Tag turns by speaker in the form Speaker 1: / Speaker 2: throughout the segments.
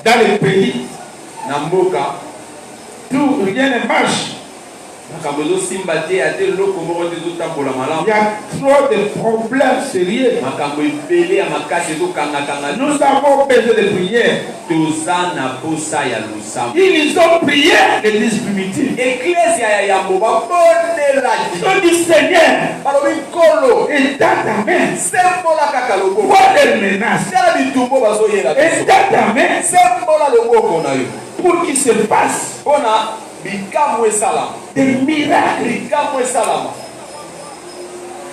Speaker 1: dans les pays
Speaker 2: Namboka.
Speaker 1: tout rien ne marche.
Speaker 2: Il y a
Speaker 1: trop de problèmes sérieux. Nous avons besoin de prière. Ils ont prié l'église primitive. Ils ont dit Seigneur, et dans ta main, vois les menaces. Et dans ta main, pour qu'il se passe des miracles.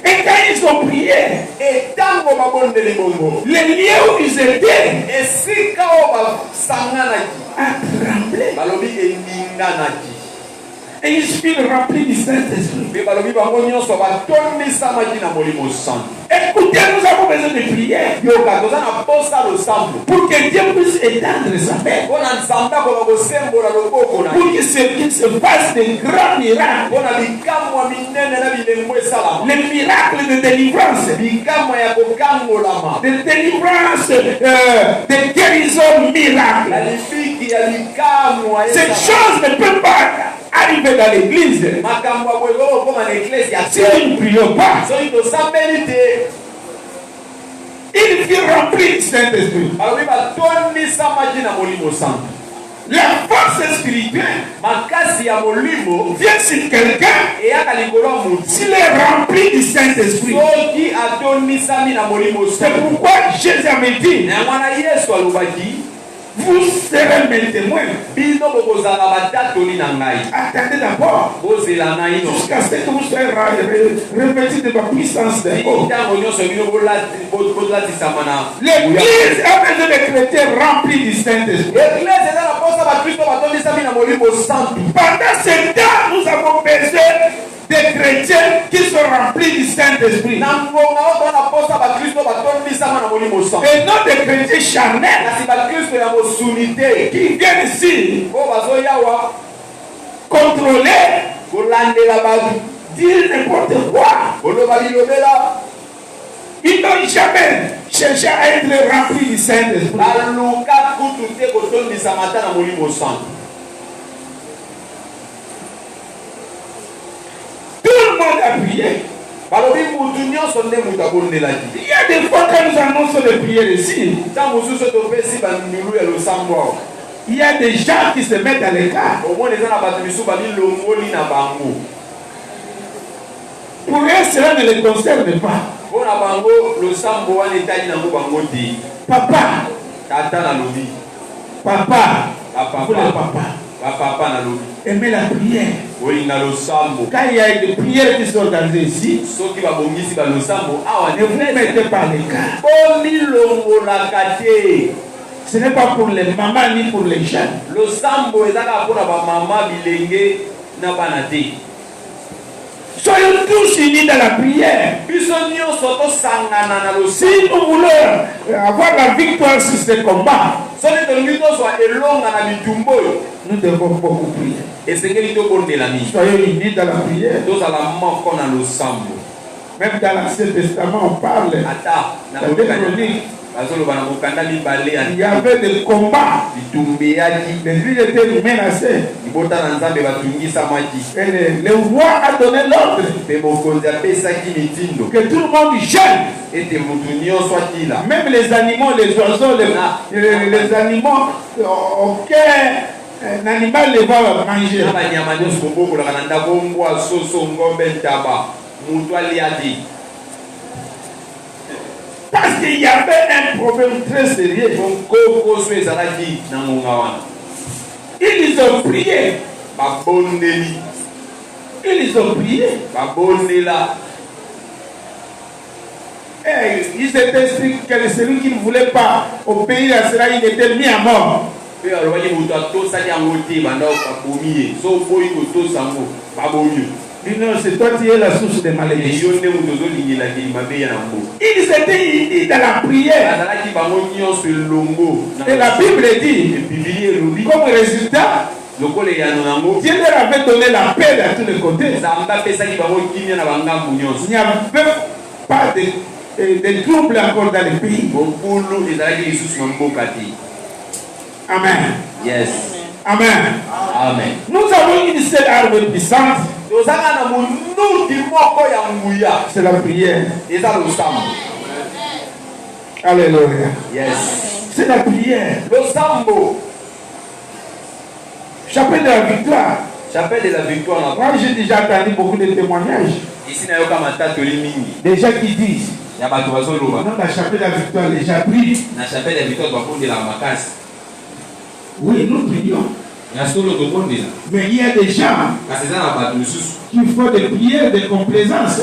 Speaker 1: Et quand ils ont prié, les lieux où ils étaient a tremblé. Et ils furent remplis du Saint-Esprit. Écoutez, nous avons besoin de prière pour que Dieu puisse étendre sa main, pour qu'il se fasse de grands miracles, les miracles de délivrance, de délivrance, de guérison miracle. Cette chose ne peut pas arriver dans l'église si nous ne prions pas. Il fut rempli du Saint-Esprit. La force spirituelle vient sur quelqu'un s'il est rempli du Saint-Esprit. C'est pourquoi Jésus avait dit, vous serez mes témoins. Attendez d'abord jusqu'à ce que vous soyez revêtus de ma puissance. L'église a besoin de chrétiens remplis du Saint-Esprit. Pendant ce temps, nous avons besoin des chrétiens qui sont remplis du Saint-Esprit. Et non des chrétiens charnels qui viennent ici contrôler, dire n'importe quoi. Ils n'ont jamais cherché à être remplis du Saint-Esprit. Tout le monde a prié. Il y a des fois quand nous annonçons de prière ici, il y a des gens qui se mettent à l'écart. Pour eux, cela ne les concerne pas. Papa, aimez la prière. Quand il y a des prières qui sont organisées ici, ne vous mettez pas à l'écart. Ce n'est pas pour les mamans ni pour les jeunes. Soyons tous unis dans la prière. Si nous voulons avoir la victoire sur ce combat, nous devons beaucoup prier. Soyons unis dans la prière. Même dans l'Ancien Testament, on parle dans les chroniques. Il y avait des combats. Les villes étaient menacées. Et le roi a donné l'ordre que tout le monde jeûne. Même les animaux, les oiseaux, les animaux, aucun animal ne va manger. Parce qu'il y avait un problème très sérieux. Ils ont prié. Ils ont prié. Et ils étaient sûrs que celui qui ne voulait pas obéir à cela, il était mis à mort. Non, c'est toi qui es la source des malédictions. Ils étaient unis dans la prière. Et la Bible dit, comme résultat, Dieu leur avait donné la paix à tous les côtés. Il n'y avait pas de troubles encore dans le pays. Amen.
Speaker 2: Yes.
Speaker 1: Amen.
Speaker 2: Amen.
Speaker 1: Nous avons une seule arme puissante. C'est la prière. Alléluia.
Speaker 2: Yes.
Speaker 1: C'est la prière. Chapelle de la victoire.
Speaker 2: Chapelle de la victoire.
Speaker 1: Moi, j'ai déjà entendu beaucoup de témoignages.
Speaker 2: Ici, il y a
Speaker 1: des gens qui disent
Speaker 2: non,
Speaker 1: la chapelle de la victoire, les gens prient.
Speaker 2: La chapelle de la victoire doit prendre de la macasse.
Speaker 1: Oui, nous prions. Mais il y a des gens qui font des prières de complaisance.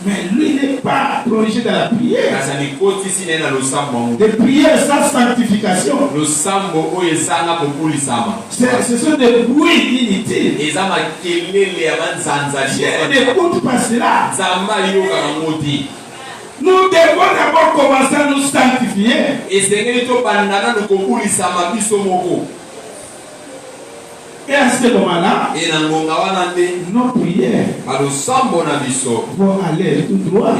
Speaker 1: Mais lui n'est pas plongé dans la prière. Des prières sans sanctification. Ce sont des bruits inutiles. Dieu n'écoute pas cela. Nous devons d'abord commencer à nous sanctifier. Et à ce moment-là, nos prières vont aller tout droit.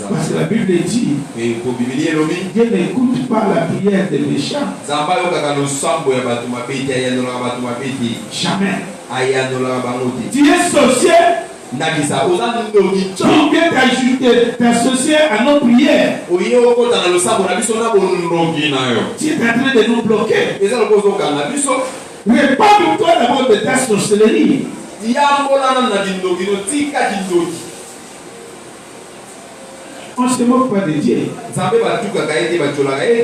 Speaker 1: Parce que la Bible dit Dieu n'écoute pas la prière des méchants. Jamais. Tu es sorcier. Tu viens t'associer à nos prières. Tu es en train de nous bloquer. Répands-toi d'abord de ta sorcellerie. On ne se moque pas de Dieu.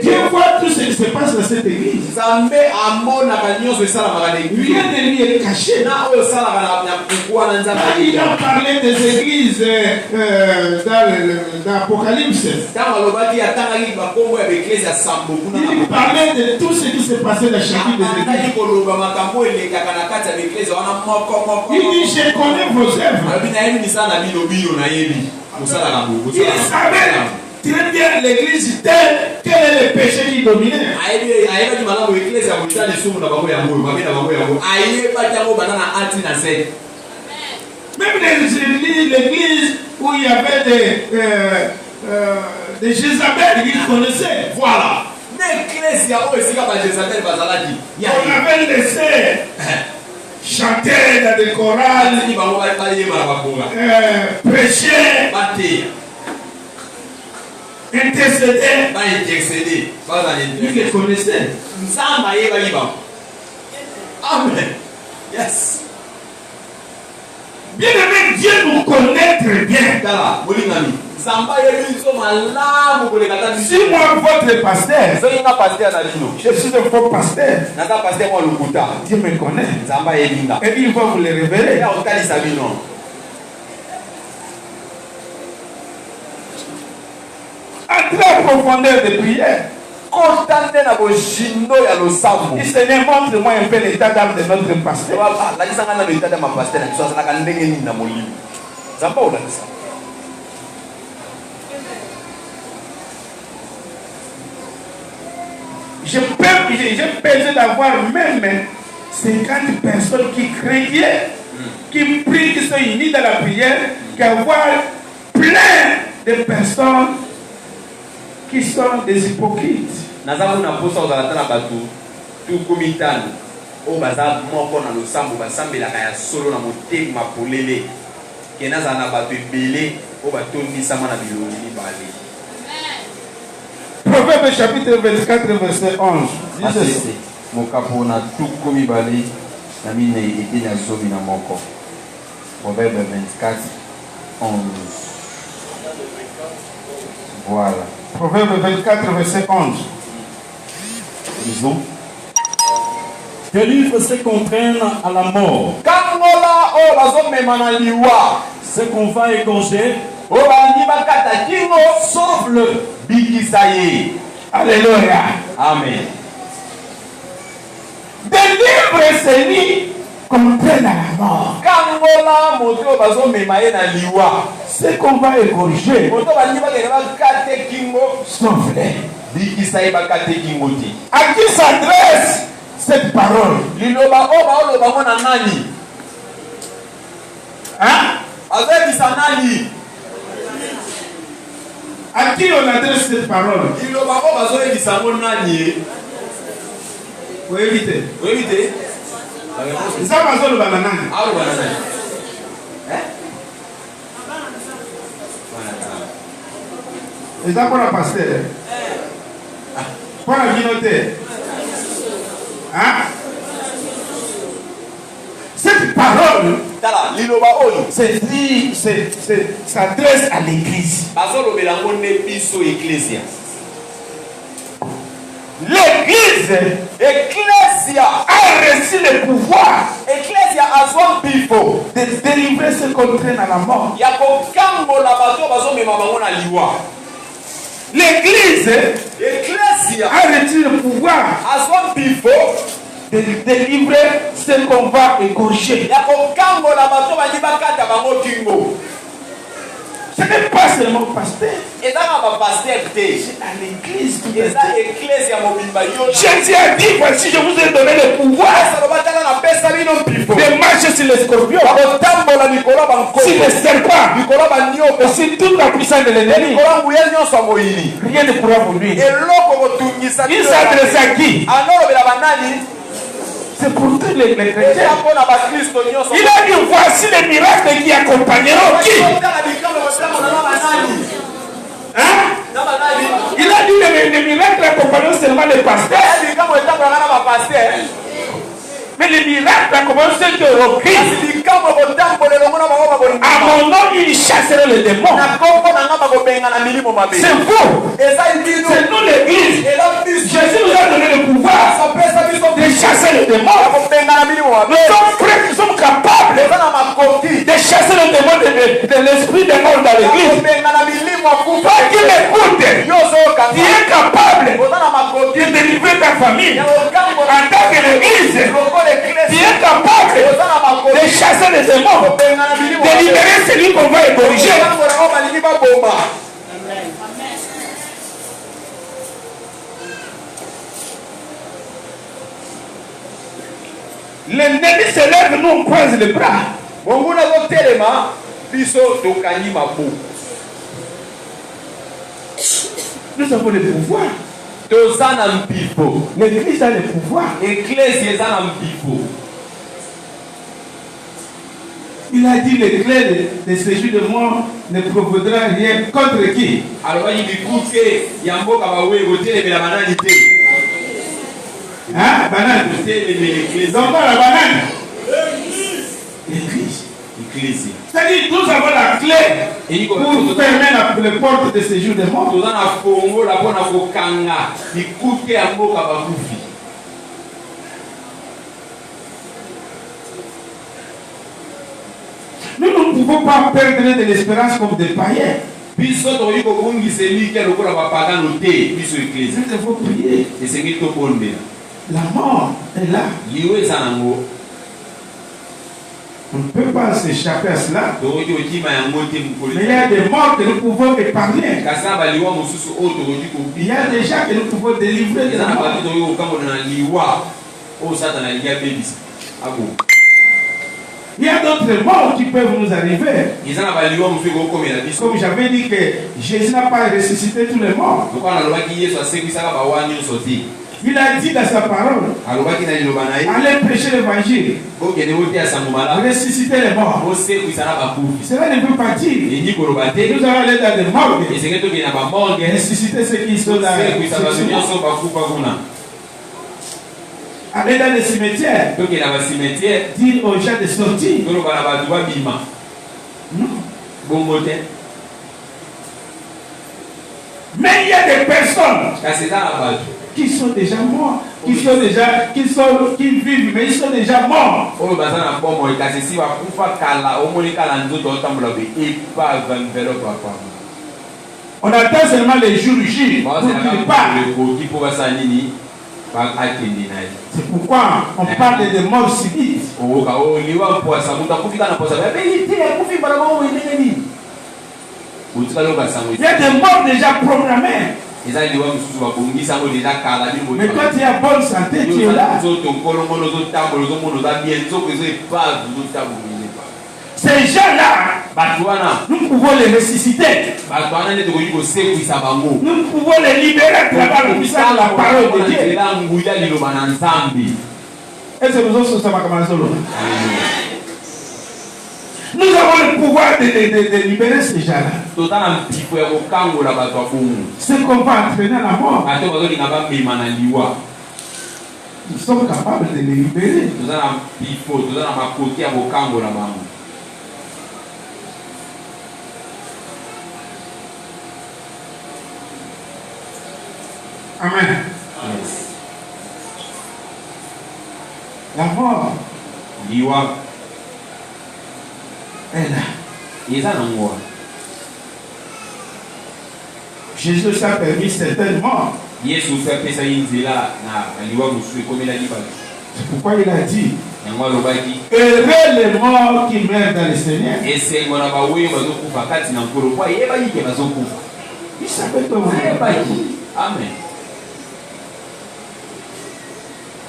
Speaker 1: Dieu voit tout ce qui se passe dans cette église. Rien ne lui est caché. Il a parlé des églises dans l'Apocalypse. Il parlait de tout ce qui s'est passé dans chacune des églises. Il dit, je connais vos œuvres. Il savait très bien l'église telle quel est le péché qui dominait. Même l'église où il y avait des Jézabel, il connaissait. Voilà. On avait laissé chanter dans des chorales, prêcher, intercéder. Ils les connaissaient.
Speaker 2: Amen. Yes.
Speaker 1: Bien aimé, Dieu nous connaît très bien. Si moi, votre pasteur, je suis le faux pasteur, Dieu me connaît. Et il va vous le révéler. Entrez en profondeur de prière. Il se montre-moi un peu l'état d'âme de notre pasteur. J'ai besoin d'avoir même 50 personnes qui craignaient, qui prient, qui sont unies dans la prière, qu'avoir plein de personnes qui sont des hypocrites. Proverbe chapitre 24, verset 11.
Speaker 2: Proverbe 24, 11. Voilà.
Speaker 1: Proverbe 24, verset 11.
Speaker 2: Disons.
Speaker 3: Que livre se contraignent à la mort. Ce qu'on va égorger,
Speaker 2: sauve-le.
Speaker 1: Alléluia.
Speaker 2: Amen.
Speaker 1: Des livres Seigneur contraignent à la mort. Ce qu'on va égorger, sauve-les. À qui s'adresse cette parole? Hein? À À qui on adresse cette parole? Vous évitez. Ça va sur le banana. Et ça pour la pasteur. Pour la communauté. Hein? Cette parole s'adresse à l'église. L'église a reçu le pouvoir de délivrer ceux qu'on traîne à la mort. L'église a reçu le pouvoir de délivrer ceux qu'on va égorger. Ce n'est pas seulement pasteur. C'est à l'église. Jésus a dit, voici, je vous ai donné le pouvoir de marcher sur les scorpions, sur les serpents, et sur toute la puissance de l'ennemi. Rien ne pourra vous nuire. Il s'adresse à qui? C'est pour tous les chrétiens. Il a dit, voici les miracles qui accompagneront qui? Hein? Il a dit, les miracles accompagneront seulement les pasteurs. Mais les miracles accompagneront ceux qui auront Christ. À mon nom, ils chasseront les démons. C'est vous. C'est nous l'église. Jésus nous a donné le pouvoir de chasser les démons. Nous sommes prêts, nous sommes capables de chasser les démons de l'esprit des morts dans l'église. Toi qui l'écoutes, tu es capable de délivrer ta famille. En tant que l'église, tu es capable de chasser les démons, de libérer celui qu'on va corriger. L'ennemi se lève, nous on croise les bras. Nous avons le pouvoir. L'église a le pouvoir. Il a dit les clés de séjour de mort ne provoquera rien contre qui? Hein? Banane. Donc la banane. L'église. C'est-à-dire nous avons la clé pour fermer les portes de séjour de mort. Nous ne pouvons pas perdre de l'espérance comme des païens. Il faut prier. La mort est là. On ne peut pas s'échapper à cela. Mais il y a des morts que nous pouvons épargner. Il y a des gens que nous pouvons délivrer de la mort. Il y a d'autres morts qui peuvent nous arriver. Comme j'avais dit que Jésus n'a pas ressuscité tous les morts. Il a dit dans sa parole, allez prêcher l'évangile, ressusciter les morts. Cela ne veut pas dire nous allons aller dans des morgues, ressusciter ceux qui sont là. Aller dans les cimetières, dire aux gens de sortir. Non. Mais il y a des personnes qui sont déjà morts, qui vivent, mais ils sont déjà morts. On attend seulement les jours J pour qu'ils partent. C'est pourquoi on parle de morts subites. Il y a des morts déjà programmées. Mais quand tu es en bonne santé, tu es là. Ces gens-là, Nous pouvons les ressusciter. Nous pouvons les libérer à travers la puissance de la parole de Dieu. Est-ce que nous autres sommes comme ça? Nous avons le pouvoir de libérer ces gens-là. Ce qu'on va entraîner à la mort, nous sommes capables de les libérer. Amen.
Speaker 2: Yes.
Speaker 1: La mort est là. Jésus a permis certaines morts. C'est pourquoi il a dit heureux les morts qui meurent dans le Seigneur. Il savait comment.
Speaker 2: Amen.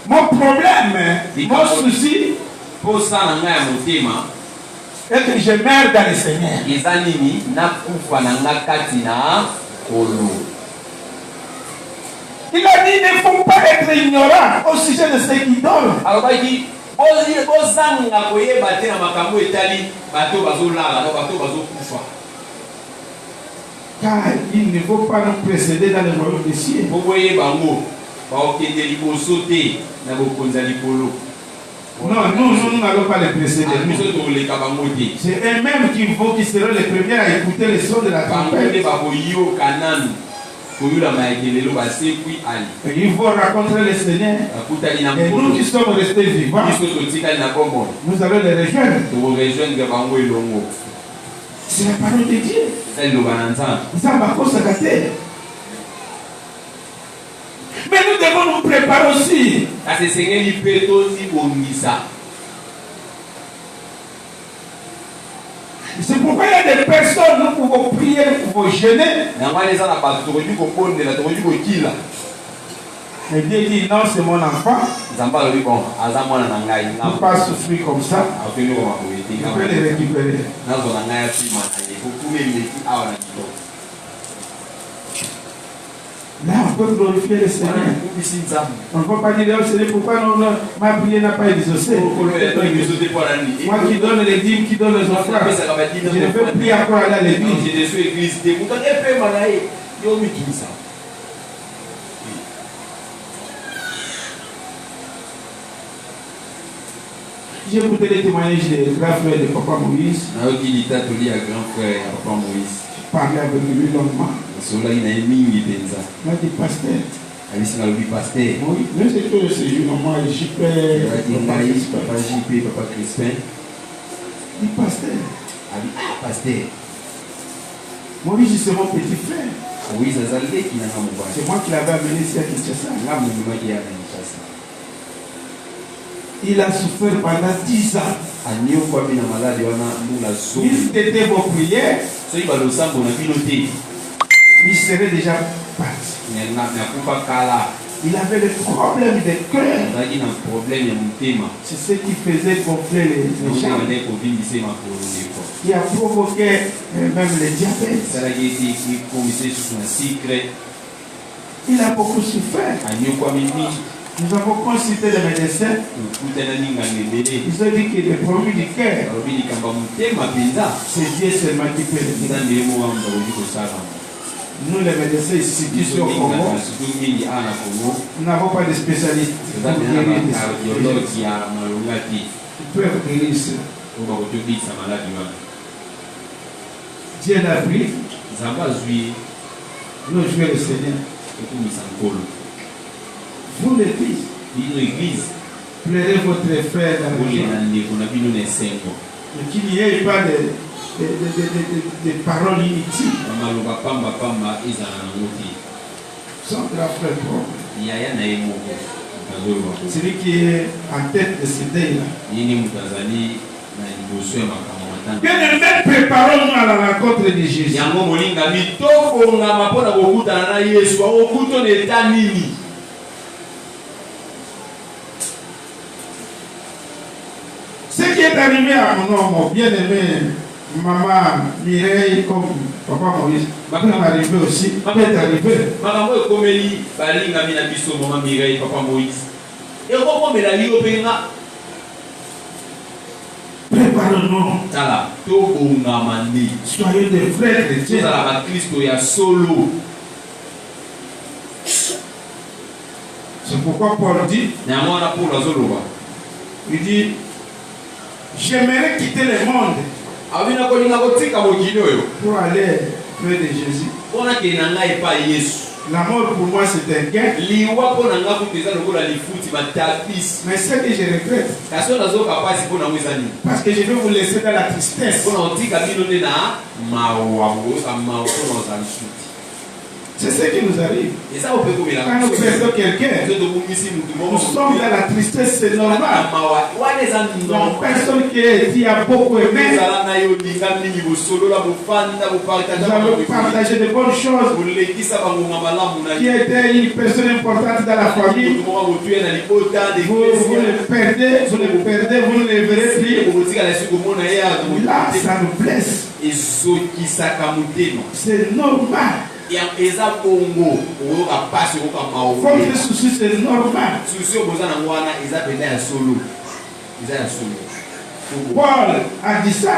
Speaker 1: Mon problème, mon souci est que je meurs dans le Seigneur. Il a dit il ne faut pas être ignorant au sujet de ce qu'il donne. Car il ne faut pas nous précéder dans le royaume des cieux. Non, nous n'allons pas les précéder. C'est eux-mêmes qui seront les premiers à écouter le son de la trompette. Et ils vont rencontrer le Seigneur. Et nous qui sommes restés vivants, nous allons les rejoindre. C'est la parole de Dieu. Mais nous devons nous préparer aussi. C'est pourquoi il y a des personnes, nous pouvons prier, nous pouvons jeûner. Et Dieu dit non, c'est mon enfant. Il ne peut pas souffrir comme ça. Je peux les récupérer. Là, on peut glorifier le Seigneur. On ne peut pas dire au Seigneur pourquoi ma prière n'a pas exaucé. Moi qui donne les dîmes, qui donne les offrandes, je ne peux plus encore aller à l'église. J'ai écouté les témoignages des grands frères de Papa Moïse. Je parlais avec lui longuement. Il m'a dit pasteur. Oui, mais c'est tout ce jour, moi, JP, Papa Crispin. Il dit pasteur. Moïse, c'est mon petit frère. C'est moi qui l'avais amené ici à Kinshasa. Il a souffert pendant 10 ans. Si c'était vos prières, il serait déjà parti. Il avait le problème de cœur. C'est ce qui faisait gonfler les jambes. Qui a provoqué même le diabète. Il a beaucoup souffert. Nous avons consulté les médecins. Ils ont dit qu'il est problème du cœur. C'est Dieu seulement qui peut le dire. Nous, les médecins ici, qui sont au Congo, nous n'avons pas de spécialistes. Ils peuvent guérir cela. Dieu l'a pris. Nous jouons le Seigneur. Vous l'église, pleurez votre frère dans le joie. Mais qu'il n'y ait pas de paroles inutiles. Son grand frère propre. Celui qui est en tête de ce deuil-là. Bien aimé, préparons-nous à la rencontre de Jésus. Ce qui est arrivé à mon homme, bien aimé Maman Mireille comme papa Moïse, maman arrivé aussi, maman est arrivé.
Speaker 2: Maman est comme elle, balinga mina biso maman Mireille, papa Moïse. Et comment me la lit au pénal?
Speaker 1: Préparons-nous.
Speaker 2: Tala, to bongamani.
Speaker 1: Soyez des vrais chrétiens.
Speaker 2: Tala ba Christo ya solo.
Speaker 1: C'est pourquoi Paul dit,
Speaker 2: Nyamwana pour la solo ba.
Speaker 1: il dit, j'aimerais quitter le monde
Speaker 2: Avina ko linga ko tika mo gino yo.
Speaker 1: pour aller près de Jésus.
Speaker 2: Bona ke na ngai pa Yesu.
Speaker 1: La mort pour moi c'est un gain.
Speaker 2: Liwa po na nga ko pesa lokola lifuti matapis.
Speaker 1: Mais ce que je regrette,
Speaker 2: Kaso na zo kapasi po na mwezani.
Speaker 1: parce que je vais vous laisser dans la tristesse.
Speaker 2: Bona otika bino ne na mawa mo sa mawa ko na za nsuti.
Speaker 1: C'est ce qui nous arrive.
Speaker 2: Et ça on peut comme la.
Speaker 1: Quand nous perdons quelqu'un, nous sommes dans la tristesse, c'est normal. Donc, personne qui a beaucoup aimé, nous avons partagé de bonnes choses, qui était une personne importante dans la famille. Vous le perdez, vous ne le verrez plus. Là, ça nous blesse. C'est normal. Votre souci, c'est normal. Paul a dit ça.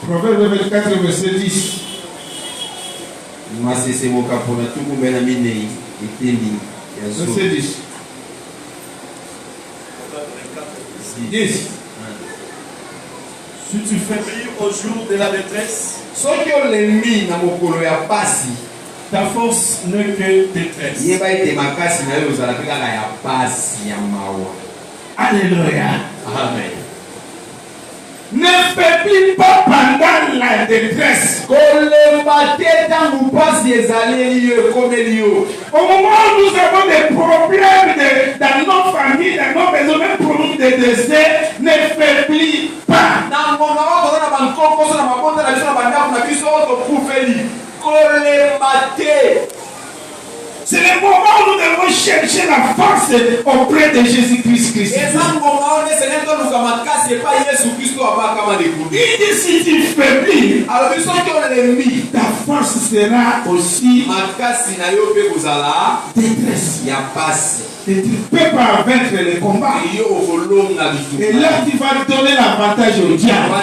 Speaker 1: Proverbe 24, verset 10. Verset 10. 10.
Speaker 3: Si tu fais rire au jour de la détresse, ta force n'est que détresse.
Speaker 1: Alléluia.
Speaker 2: Amen.
Speaker 1: Ne faiblis pas pendant la détresse. Au moment où nous avons des problèmes dans nos familles, dans nos maisons, même problèmes de décès, ne faiblis pas. C'est le moment où nous devons chercher la force auprès de Jésus-Christ. Il dit si tu faiblis, ta force sera aussi détresse. Et tu ne peux pas vaincre le combat. Et là, tu vas donner l'avantage au diable.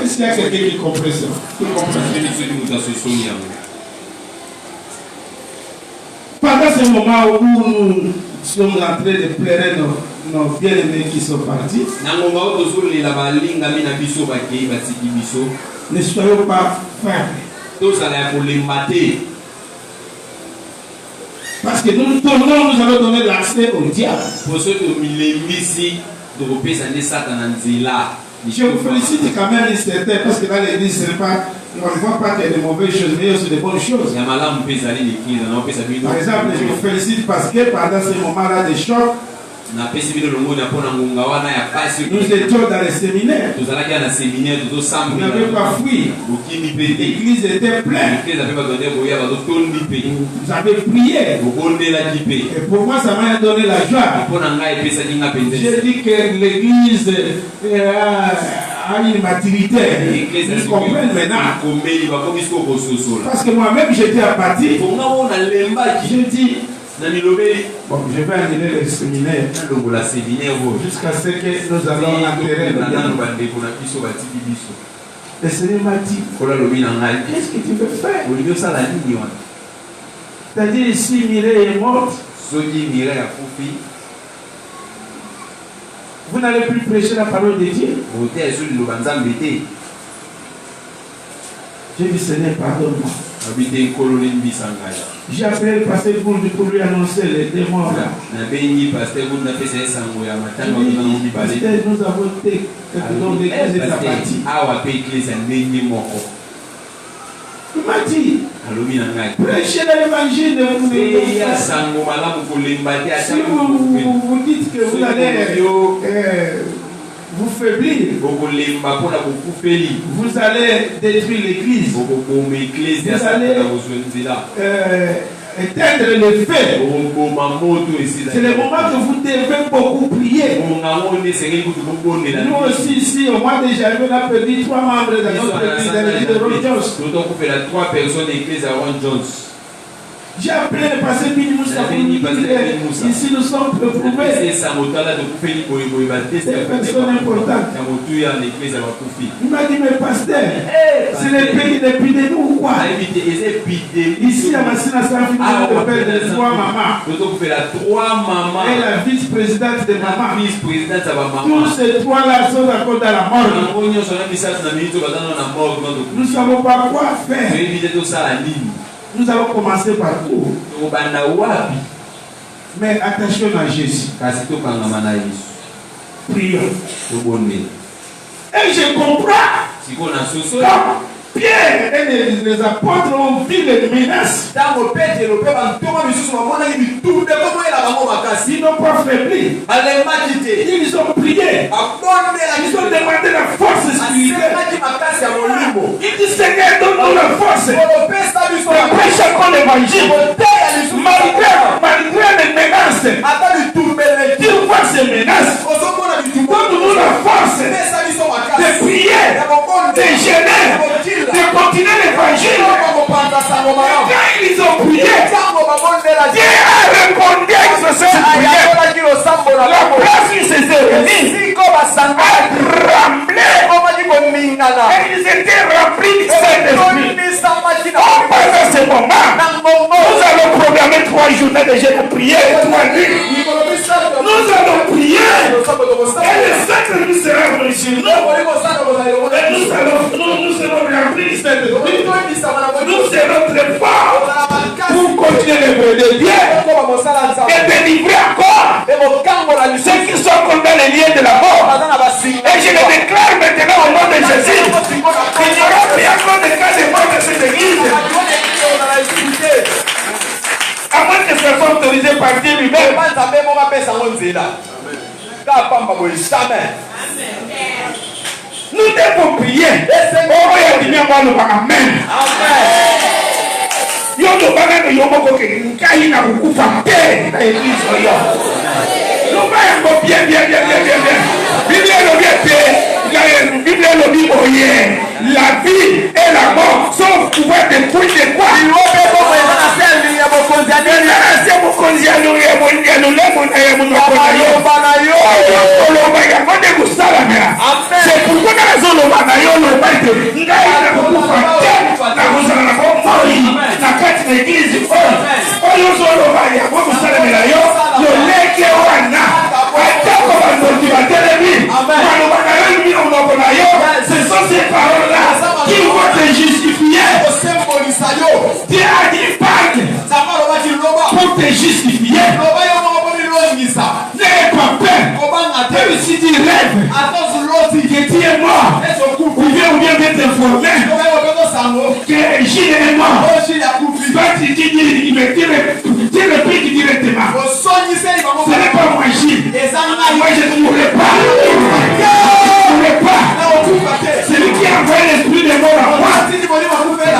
Speaker 1: Est-ce qu'il y a quelqu'un qui comprend ça? Pendant ce moment où nous sommes en train de pleurer nos bien-aimés qui sont partis, ne soyons pas faibles. Parce que nous allons donner l'accès au diable. Je vous félicite quand même, certains, parce que dans l'église, on ne voit pas qu'il y a de mauvaises choses, mais aussi de bonnes choses. Par exemple, je vous félicite parce que pendant ce moment-là de choc, nous étions dans le séminaire. Vous n'avez pas fui. L'église était pleine. Vous avez prié. Et pour moi, ça m'a donné la joie. J'ai dit que l'église a une maturité. Ils comprennent maintenant. Parce que moi-même, j'étais apathie. J'ai dit, bon, je vais annuler le séminaire jusqu'à ce que nous allons enterrer le Seigneur m'a dit, qu'est-ce que tu veux faire? C'est-à-dire ici, Mireille est morte. Vous n'allez plus prêcher la parole de Dieu. J'ai dit, Seigneur, pardonne-moi. J'ai appelé le pasteur Gould pour lui annoncer les démons. Pasteur, nous avons été l'église est abattie. Il m'a dit, prêchez l'évangile. Si vous dites que vous allez vous faiblir, vous allez détruire l'église, vous allez éteindre le feu. C'est le moment que vous devez beaucoup prier. Nous aussi, ici, au mois de janvier, on a perdu 3 membres de notre église, de l'église de Ron Jones. J'ai appelé le pasteur Bini Moussa pour lui dire ici nous sommes retrouvés. C'est une personne importante. Il m'a dit, mais pasteur, c'est le pays de nous ou quoi? Ici à Massina, ça a fini de perdre 3 mamans. Et la vice-présidente de maman. Tous ces 3-là sont encore dans la mort. Nous ne savons pas quoi faire. Nous allons commencer par où? Mais attention à Jésus. Prions. Et je comprends. Pierre et les apôtres ont vu les menaces. Ils n'ont pas faibli. Ils ont prié. Ils ont demandé la force spirituelle. Ils disent Seigneur, donne-nous la force. Prêche encore l'évangile. Malgré les menaces. Tu vois ces menaces. Donne-nous la force de prier, de gêner, de continuer l'évangile. Quand ils ont prié, Dieu a répondu à cette prière. La place où s'est réunie a tremblé. Et ils étaient remplis du Saint-Esprit. À ce moment, nous allons programmer 3 journées de jeûne de prière et 3 nuits. Nous allons prier. Et le Saint-Esprit sera venu sur nous. Et nous serons remplis du Saint-Esprit. Nous serons très forts pour continuer l'œuvre de Dieu et délivrer encore ceux qui sont comme dans les liens de la mort. Et je le déclare maintenant au nom de Jésus. Il n'y aura plus encore de cas de mort dans cette église. À moins que ce soit autorisé par Dieu lui-même. Nous devons prier. Amen. La vie et la mort sont couverts de couilles de quoi? C'est pourquoi ce sont ces paroles-là qui vont te justifier. Dieu a dit parle pour te justifier. N'aie pas peur. Même si tu rêves que tu es mort, ou bien d'être informé que Gilles est mort, toi tu répliques directement. Ce n'est pas moi Gilles. Moi je ne mourrai pas. Celui qui a envoyé l'esprit de mort à moi,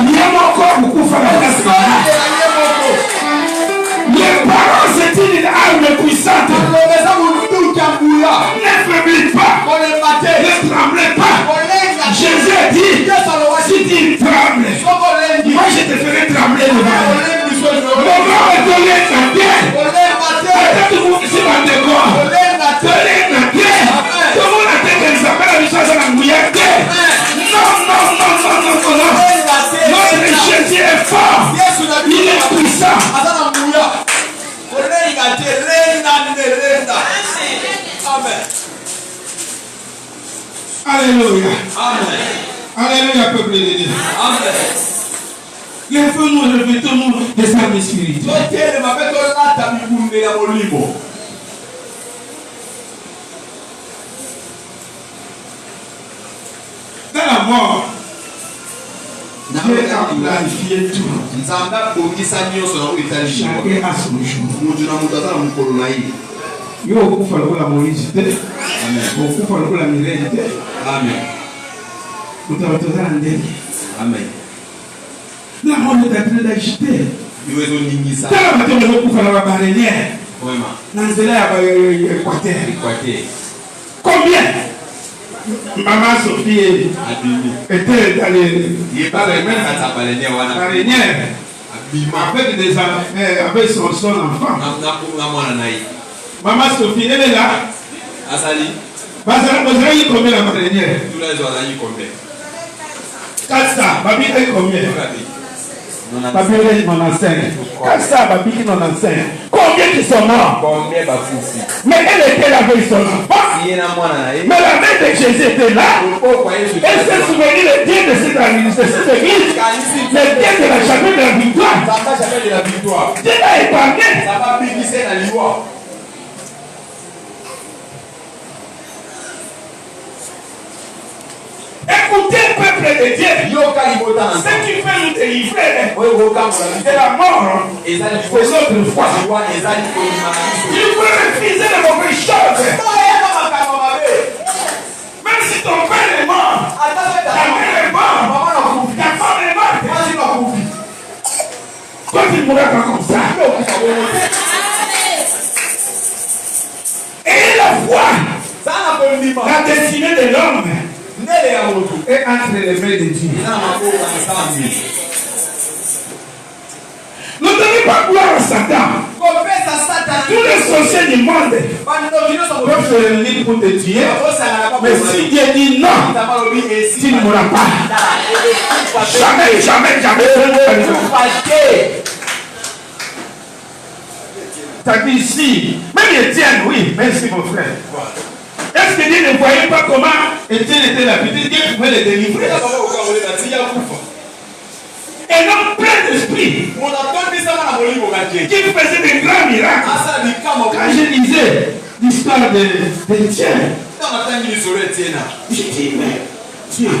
Speaker 1: il y a encore beaucoup de les paroles, c'est une arme puissante. Ne faiblis pas. Ne tremblez pas. Jésus a dit, si tu trembles, moi je te ferai trembler devant. Le mort est donné à terre. Tout ici va te voir. Donné à terre. Tout le monde a tête d'examen la licence à la mouillette. Non. Notre Jésus est fort. Il est puissant. Amen. Alléluia. Amen. Alléluia, peuple de Dieu. Amen. Lève-nous, revêtons-nous des armes spirituelles. Dans la mort, Dieu a planifié tout. Chacun a son jour. Yo okufa lokola Moïse te, okufa lokola Mireille te. Amen. Utabatozala ndenge. Amen. La mort est en train d'agiter. tala bato bazokufa na bamarinière na nzela ya Équateur. Combien? Maman Sophie était dans les marinières avec des avec son enfant. Maman Sophie, elle est là. Bazara y combien la marinière? 400. Babi est combien? Babi est 95. 400, Babi qui 95. Combien qui sont morts? Mais elle était là avec son enfant. Mais la mère de Jésus était là. Elle s'est souvenue le Dieu de cette église. Le Dieu de la chapelle de la victoire. Dieu l'a épargné. Écoutez, peuple de Dieu, ce qui fait nous délivrer de la mort des autres fois. Il faut refuser de mauvaises choses. Même si ton père est mort, ta mère est morte, ta femme est morte, toi tu ne mourras pas comme ça. Et la foi, la destinée de l'homme est entre les mains de Dieu. Ne donnez pas gloire à Satan. Tous les sorciers du monde peuvent se réunir pour te tuer. Mais si Dieu dit non, tu ne mourras pas. Jamais, jamais, jamais. Ça dit ici, même Étienne, oui, merci mon frère. Est-ce que Dieu ne voyait pas comment Étienne était la petite? Dieu pouvait le délivrer. Un homme plein d'esprit qui faisait des grands miracles. Quand je lisais l'histoire d'Étienne, j'ai dit, mais Dieu,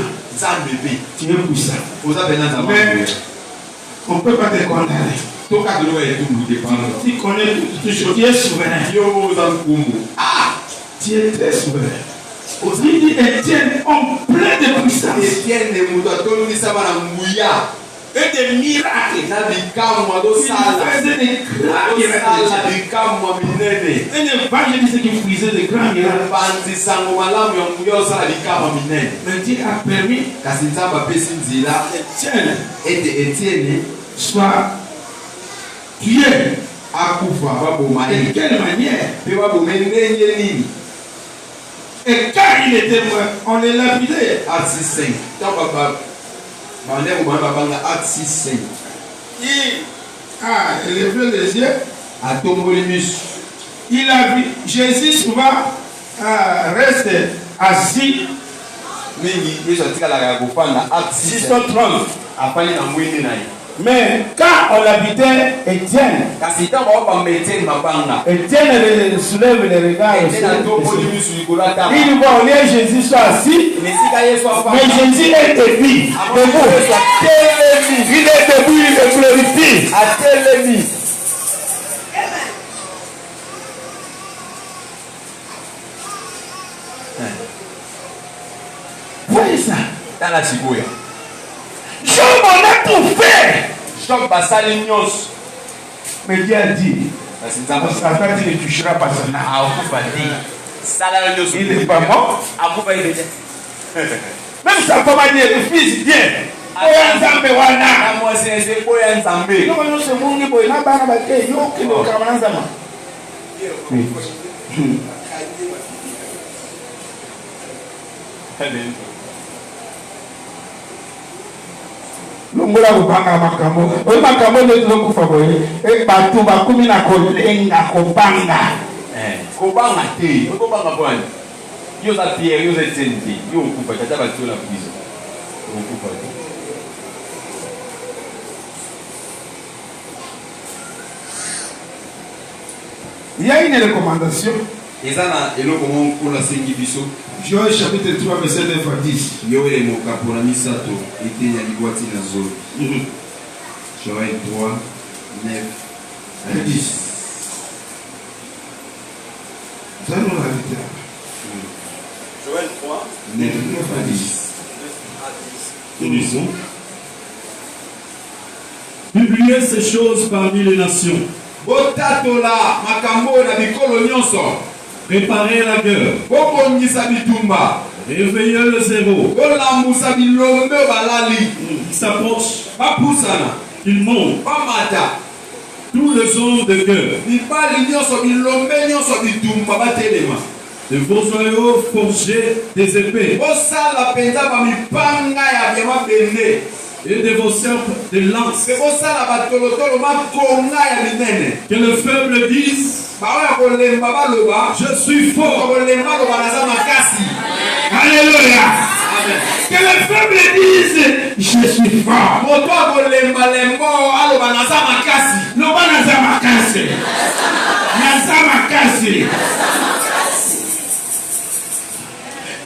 Speaker 1: tu es puissant. Mais on ne peut pas te condamner. Tu connais toutes les choses, tu es souverain. Tu es très souverain. Il dit Étienne, homme plein de puissance. Et des miracles. Il faisait des grands miracles. Un évangéliste qui faisait des grands miracles. Mais Dieu a permis qu'Étienne soit tué. Et de quelle manière? Et quand il était mort, on est lapidé. Il a levé les yeux. Il a vu Jésus souvent reste assis sur son trône. Mais quand on l'habitait, Étienne soulève les regards. Il voit au lieu Jésus soit assis, mais Jésus est debout. Il est debout, il est glorifié. Voyez ça. Job en a tout fait. Mais Dieu a dit, Satan ne touchera pas son âme. Il n'est pas mort. Même sa femme a dit, le fils, viens. Longola kubanga makambo ndio tunakufa boye batu bakumi na kolenga kobanga
Speaker 2: kobanga te kobanga bwana yo za pierre yo za tenti yo kufa tata ba tula biso kufa.
Speaker 1: Il y a une recommandation. Joël chapitre 3 verset 9 à 10.
Speaker 2: Joël 3 9 à 10.
Speaker 1: Vous allez nous l'arrêter.
Speaker 2: Joël 3 9 à 10.
Speaker 3: Publiez ces choses parmi les nations.
Speaker 2: Botatola makambo na bikolo nyonso.
Speaker 3: Préparez la guerre.
Speaker 2: Bobongisa bitumba.
Speaker 3: Réveillez le zéro.
Speaker 2: Bolamusa bilombe balali.
Speaker 3: Qui s'approche,
Speaker 2: Bapusana.
Speaker 3: qu'il monte.
Speaker 2: Bamata.
Speaker 3: Tous les hommes de guerre.
Speaker 2: Bibali nyonso bilombe nyonso bitumba batelema.
Speaker 3: De vos joyaux forgés des épées.
Speaker 2: Bosala penza ba mipanga ya byama bende.
Speaker 3: Et de vos serpes des lances.
Speaker 2: Bosala batolotolo makonga ya minene.
Speaker 3: Que le faible dise,
Speaker 2: je suis fort.
Speaker 1: Alléluia. Que les faibles disent, je suis fort.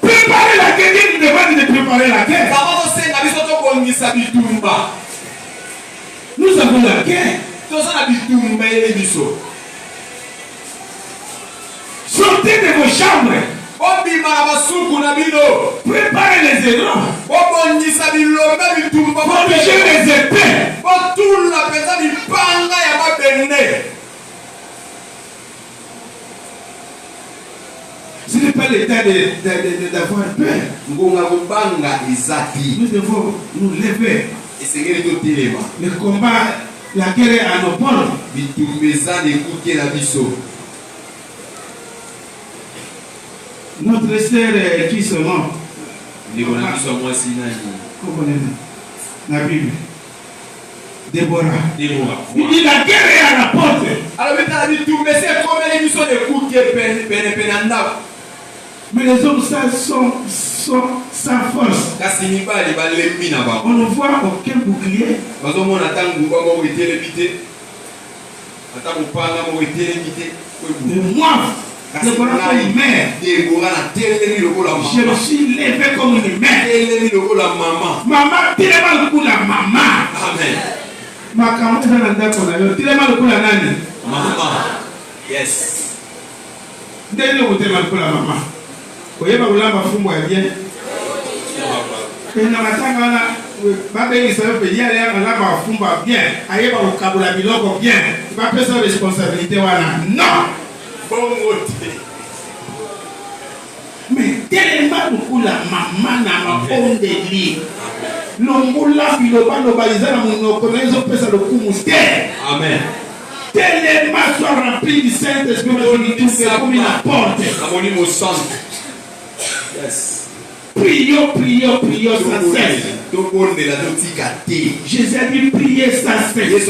Speaker 1: Préparer la guerre, il nous demande de préparer la guerre. Nous avons la guerre. Sortez de vos chambres. Préparez les erreurs. Protégez les épées. Ce n'est pas l'état d'avoir peur. Nous devons nous lever. Le combat, la guerre est à nos portes. Notre sœur qui se ment. La Bible. Déborah. Il dit la guerre est à la porte. Mais les hommes sont sans force. On ne voit aucun bouclier. Mais moi, Déborah comme une mère. Je me suis levé comme une mère. Maman, tellement le coup la maman.
Speaker 2: Amen.
Speaker 1: Ma camarade tellement le coup la nani.
Speaker 2: Maman. Yes.
Speaker 1: Dès le coup tellement le coup la maman. Oye ba ulamba fumbo ya bien. Na matanga na ba be isayo pe yale ya ulamba fumbo bien. Aye ba ukabula biloko bien. Ba pesa responsabilité wana. Non. Mais tellement beaucoup la maman na ma de lit. L'ongola biloba no balizana monoko na izo pesa le coup mystère.
Speaker 2: Amen.
Speaker 1: Tellement soit rempli du Saint-Esprit comme une porte.
Speaker 2: Yes.
Speaker 1: Prions sans cesse. Jésus a dit prier sans cesse.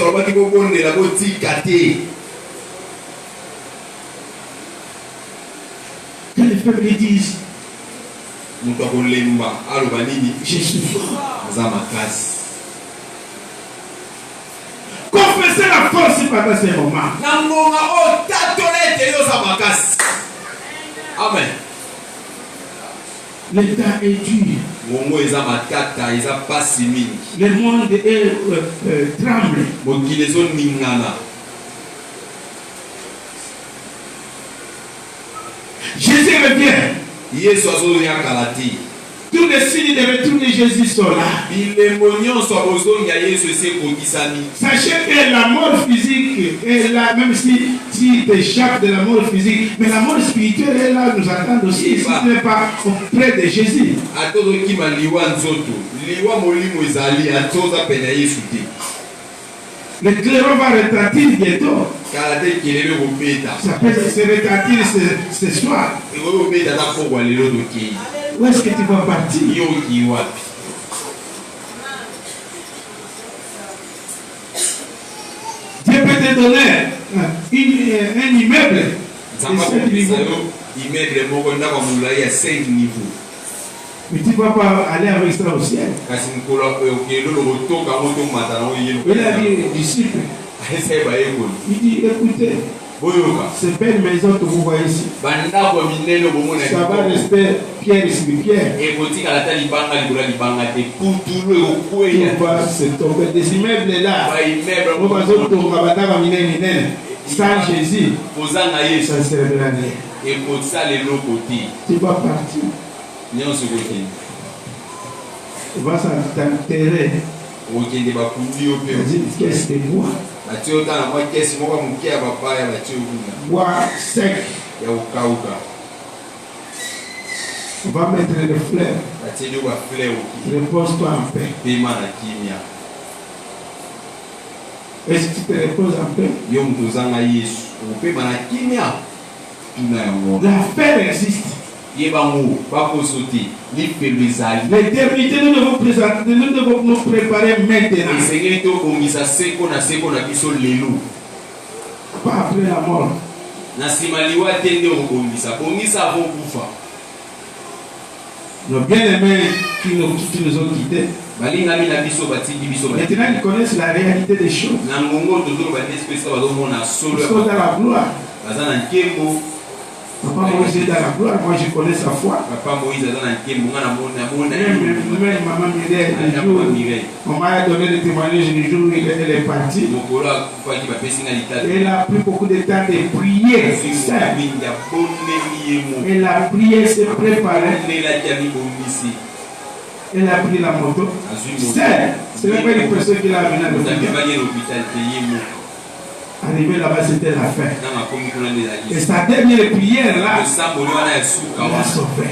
Speaker 1: Que les faibles disent, je suis fort. Confessez la force pendant ces moments.
Speaker 2: Amen.
Speaker 1: L'état est dur. Le monde est tremble. Jésus revient. Tous les signes de retour de Jésus sont là. Sachez que la mort physique est là, même si tu échappes de la mort physique, mais la mort spirituelle est là, nous attend aussi, si ce n'est pas auprès de Jésus. Le clairon va retentir bientôt. Ça peut se retentir ce soir. Où est-ce que tu vas partir? Dieu peut te donner un immeuble. Mais tu ne vas pas aller avec ça au ciel. Il a dit aux disciples, il dit écoutez, cette belle maison que vous voyez ici, ça va rester pierre sur pierre. Tout va se tomber. Des immeubles là, sans Jésus, ça ne servira à rien. Tu vas partir. Tu vas t'enterrer
Speaker 2: okende bakundi yo pe
Speaker 1: Qu'est-ce que bois?
Speaker 2: batie ota na mwa kesi moko moke ya bapaya batie okuna
Speaker 1: Bois sec.
Speaker 2: ya kokauka
Speaker 1: On va mettre les fleurs.
Speaker 2: batie nde bafleur oki
Speaker 1: Repose-toi en paix.
Speaker 2: pema na kimia
Speaker 1: Est-ce que tu te reposes en paix?
Speaker 2: yo moto ozanga yesu okopema na kimia tuna yango
Speaker 1: L'affaire existe.
Speaker 2: ye bango bakoso te lifelo ezali
Speaker 1: L'éternité, nous devons présenter, nous devons nous préparer maintenant.
Speaker 2: esengeli tobongisa seko na biso lelo
Speaker 1: Pas après la mort.
Speaker 2: na nsima liwa te nde okobongisa bongisa avo okufa
Speaker 1: Nos bien-aimés qui nous ont quittés,
Speaker 2: balingami na biso batindi biso
Speaker 1: maintenant ils connaissent la réalité des choses.
Speaker 2: na ngongo tozoloba nde esika bazomona
Speaker 1: Ils
Speaker 2: solo
Speaker 1: sont dans la gloire.
Speaker 2: baza na nkembo
Speaker 1: Papa Moïse est dans la gloire, moi je connais sa foi.
Speaker 2: papa moïse aza na nkembo nga namona
Speaker 1: Même maman Mireille, le jour, on m'a donné le témoignage du jour où elle est partie.
Speaker 2: mokolo akufaki bapesi nga litata
Speaker 1: Elle a pris beaucoup de temps de prier.
Speaker 2: mingi abondeli ye mo
Speaker 1: Elle a prié, s'est préparée.
Speaker 2: abondelaki amibongisi
Speaker 1: Elle a pris la moto. C'est même pas une personne qui l'a amené à l'hôpital.
Speaker 2: otamibaki na hôpital te ye mo
Speaker 1: Arrivé là-bas, c'était la fin.
Speaker 2: ntango akomi kuna nde ezalaki
Speaker 1: Et sa dernière prière là,
Speaker 2: osamboli wana ya suka
Speaker 1: elle a
Speaker 2: wana
Speaker 1: sauvé.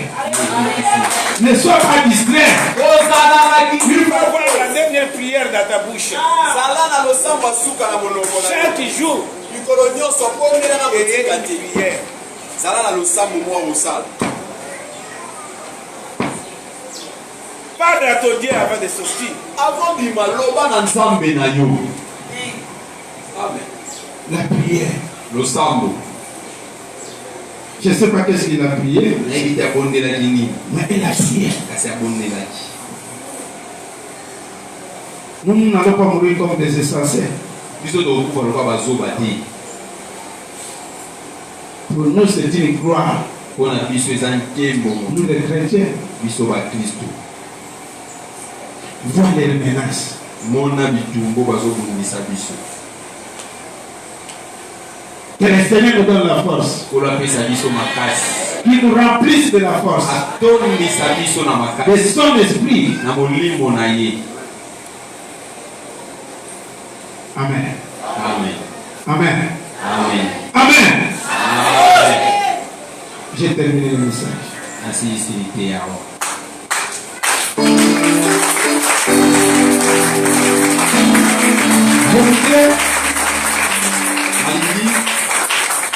Speaker 1: Ne sois pas distrait.
Speaker 4: Il faut avoir la dernière prière dans ta bouche.
Speaker 5: zala na losambo asuka na molongo na yo.
Speaker 4: Chaque jour,
Speaker 5: likolo nyonso bondelanga
Speaker 4: et
Speaker 5: kotika
Speaker 4: une
Speaker 5: te
Speaker 4: prière.
Speaker 5: zala na losambo mwa mosala
Speaker 4: Parle à ton Dieu avant de sortir.
Speaker 5: avant bima loba na
Speaker 2: nzambe na yo
Speaker 5: amen
Speaker 1: La prière.
Speaker 2: losambo
Speaker 1: Je ne sais pas qu'est-ce qu'il a prié,
Speaker 2: nayebi te abondelaki nini
Speaker 1: mais elle a prié.
Speaker 2: kasi abondelaki
Speaker 1: Nous n'allons pas mourir comme des insensés.
Speaker 2: biso tokokufa lokola bazoba te
Speaker 1: Pour nous, c'est une gloire.
Speaker 2: mpo na biso eza nkembo
Speaker 1: Nous, les chrétiens,
Speaker 2: biso bakristo
Speaker 1: voient les menaces.
Speaker 2: mona bitumbo bazobundisa biso
Speaker 1: Que le Seigneur nous donne la force.
Speaker 2: kolo apesa biso makasi
Speaker 1: Qu'il nous remplisse de la force.
Speaker 2: atondisa biso na
Speaker 1: De
Speaker 2: makasi
Speaker 1: son esprit.
Speaker 2: na molimo na ye
Speaker 1: Amen.
Speaker 2: amen
Speaker 1: Amen.
Speaker 2: amen
Speaker 1: Amen.
Speaker 2: amen
Speaker 1: J'ai terminé le message.
Speaker 2: nasilisili te yawa
Speaker 1: Je voudrais
Speaker 2: alingi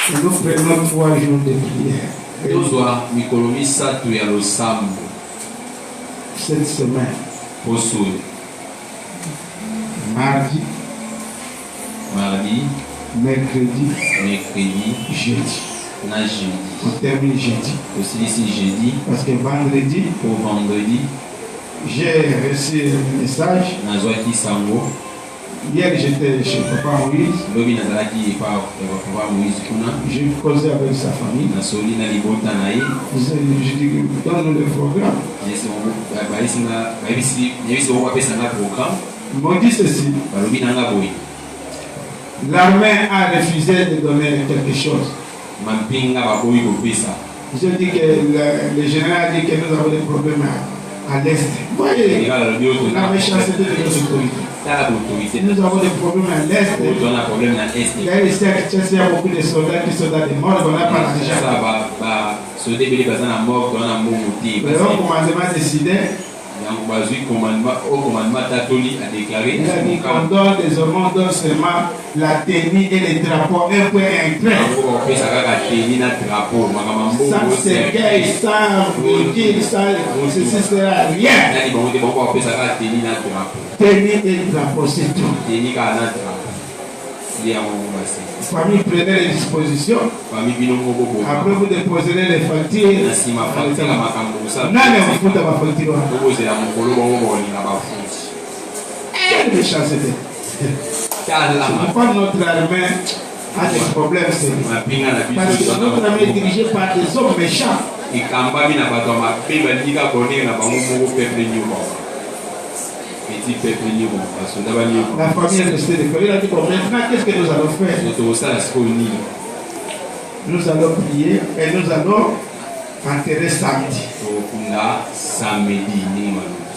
Speaker 1: que nous prenions 3 jours de prière.
Speaker 2: tozwa mikolo misato ya losambo
Speaker 1: Cette semaine,
Speaker 2: poso
Speaker 1: mardi,
Speaker 2: mardi
Speaker 1: mercredi,
Speaker 2: mercredi
Speaker 1: jeudi.
Speaker 2: na jeudi
Speaker 1: On termine jeudi.
Speaker 2: tosilisi jeudi
Speaker 1: Parce que vendredi,
Speaker 2: po vendredi
Speaker 1: j'ai reçu un message.
Speaker 2: nazwaki sango
Speaker 1: Hier, j'étais chez Papa Moïse.
Speaker 2: lobi nazalaki epa ya bapapa moïse kuna
Speaker 1: J'ai causé avec sa famille.
Speaker 2: nasoli na libota na ye
Speaker 1: Je dis, donne le programme.
Speaker 2: yebisi moko apesanga programme
Speaker 1: Ils m'ont dit ceci.
Speaker 2: balobi nanga boye
Speaker 1: L'armée a refusé de donner quelque chose.
Speaker 2: mampinga baboyi kopesa
Speaker 1: Je dis que le général a dit que nous avons des problèmes à l'Est. Vous voyez,
Speaker 2: Général alobi oyo
Speaker 1: la méchanceté de nos autorités.
Speaker 2: tala boautorité
Speaker 1: Nous avons des problèmes à l'Est.
Speaker 2: oyo tona problème na este
Speaker 1: Il y a ici à Kinshasa, il y a beaucoup de soldats qui sont dans des morts, on n'a pas l'argent.
Speaker 2: sala basoda ebele baza na mort tona na mbongo te
Speaker 1: Le haut commandement a décidé,
Speaker 2: yango bazwi commandement tatoli adeklare
Speaker 1: il a dit qu'on donne désormais, on donne seulement la tenue et les drapeaux, un point et un trait.
Speaker 2: yango bakopesa kaka teni na drapeau makambo
Speaker 1: Sans
Speaker 2: mbongo
Speaker 1: cercueil, sans boutique, sans ceci, cela, rien.
Speaker 2: nani bango te bango bakopesa kaka teni na drapeau
Speaker 1: Tenue et drapeau, c'est tout.
Speaker 2: teni kaka na drapeau nde yango basi
Speaker 1: La famille prenait les dispositions.
Speaker 2: fami bino moko
Speaker 1: Après, vous déposerez les factures.
Speaker 2: na nsima faktika makambo
Speaker 1: Nani amafuta mafuta wa?
Speaker 2: okozela mokolo bango bolinga bafuti
Speaker 1: Quelle méchanceté.
Speaker 2: tala
Speaker 1: Pourquoi notre armée a des problèmes sérieux?
Speaker 2: mapinga na
Speaker 1: Parce
Speaker 2: biso
Speaker 1: que notre armée est dirigée par des hommes méchants.
Speaker 2: ekambami na bato ya mabe balika konere na bango moko peple nyongo petit peple nyongo basoda banyongo
Speaker 1: La famille est restée de il a dit, bon, maintenant, qu'est-ce que nous allons faire?
Speaker 2: tokosala sikoyo nini
Speaker 1: Nous allons prier et nous allons enterrer samedi.
Speaker 2: tokokunda samedi ndenge malobi